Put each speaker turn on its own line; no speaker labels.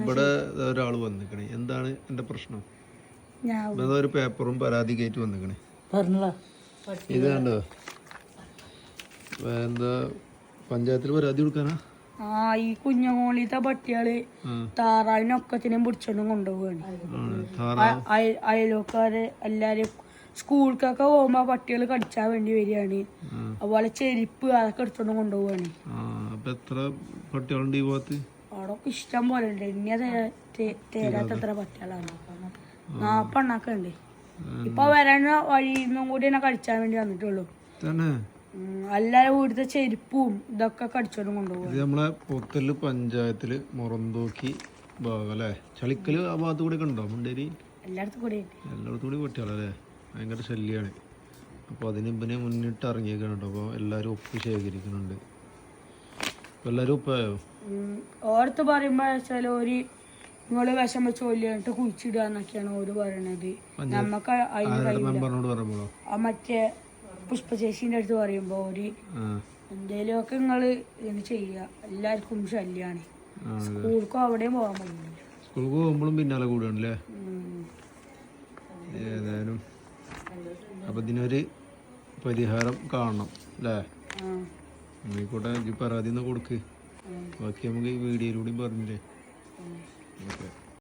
ഇവിടെ ഒരാൾ വന്നിക്കണേ. എന്താണ് എന്റെ പ്രശ്നം? ഒരു പേപ്പറും പരാതി കയറ്റി വന്നിക്കണേ. ഇത് കണ്ടോ? എന്താ പഞ്ചായത്തിൽ പരാതി കൊടുക്കാനാ?
ഈ കുഞ്ഞുമോളിത്തെ പട്ടികള് താറാവിനൊക്കത്തിനും പിടിച്ചോണ്ടും കൊണ്ടുപോവാണ്. അയൽവക്കാര് എല്ലാരും സ്കൂളിലൊക്കെ പോകുമ്പോ പട്ടികൾ കടിച്ചാൻ വേണ്ടി വരികയാണ്. അതുപോലെ ചെരുപ്പ് അതൊക്കെ എടുത്തോണ്ടും കൊണ്ടുപോവാണ്.
എത്ര പട്ടികളുണ്ട് ഈ ഭാഗത്ത്?
അവിടെ ഇഷ്ടം പോലെ ഉണ്ട്. ഇനി തേരാത്തത്ര പട്ടികളാണ്. 40 എണ്ണൊക്കെ ഉണ്ട്. ഇപ്പൊ വരാൻ വഴിന്നും കൂടി എന്നെ കടിച്ചാൻ വേണ്ടി വന്നിട്ടുള്ളൂ. എല്ലാരും വീട്ടിലെ ചെരുപ്പും ഇതൊക്കെ കടിച്ചോണ്ടും കൊണ്ടുപോകും.
നമ്മളെ പൊത്തല് പഞ്ചായത്തില് മുറന്തോക്കി ഭാഗം അല്ലേ? ചളിക്കല് ആ ഭാഗത്ത് കൂടെ ഒക്കെ ഉണ്ടോ? മുണ്ടേരി
എല്ലായിടത്തും
കൂടി പട്ടികളല്ലേ? ഭയങ്കര ശല്യാണ്. അപ്പോൾ അതിന് ഇവനെ മുന്നിട്ട് ഇറങ്ങിയേക്കാണ് കേട്ടോ. അപ്പോൾ എല്ലാവരും ഒപ്പ് ശേഖരിക്കുന്നുണ്ട്. എല്ലാവരും ഒപ്പായോ?
ഓർത്ത് പറയുമ്പോ വെച്ചാൽ ഒരു നിങ്ങള് വിഷം വെച്ച് കൊല്ലിട്ട് കുഴിച്ചിടുക എന്നൊക്കെയാണ് ഓര് പറയണത്. നമ്മക്ക് അതിന് മറ്റേ പുഷ്പചേശിന്റെ അടുത്ത് പറയുമ്പോ ഒരു എന്തേലും ഒക്കെ നിങ്ങള് ഇത് ചെയ്യുക. എല്ലാവർക്കും ശല്യാണ്. സ്കൂൾക്കും അവിടെയും പോകാൻ പറ്റില്ല.
സ്കൂൾക്ക് പോകുമ്പോഴും പിന്നാലെ കൂടുകയാണല്ലേ? ഏതായാലും അപ്പൊ ഇതിനൊരു പരിഹാരം കാണണം അല്ലേ? ആയിക്കോട്ടെ. ഈ പരാതി ഒന്ന് കൊടുക്ക്. ബാക്കി നമുക്ക് ഈ വീഡിയോയിലൂടെയും പറഞ്ഞില്ലേ? ഓക്കെ.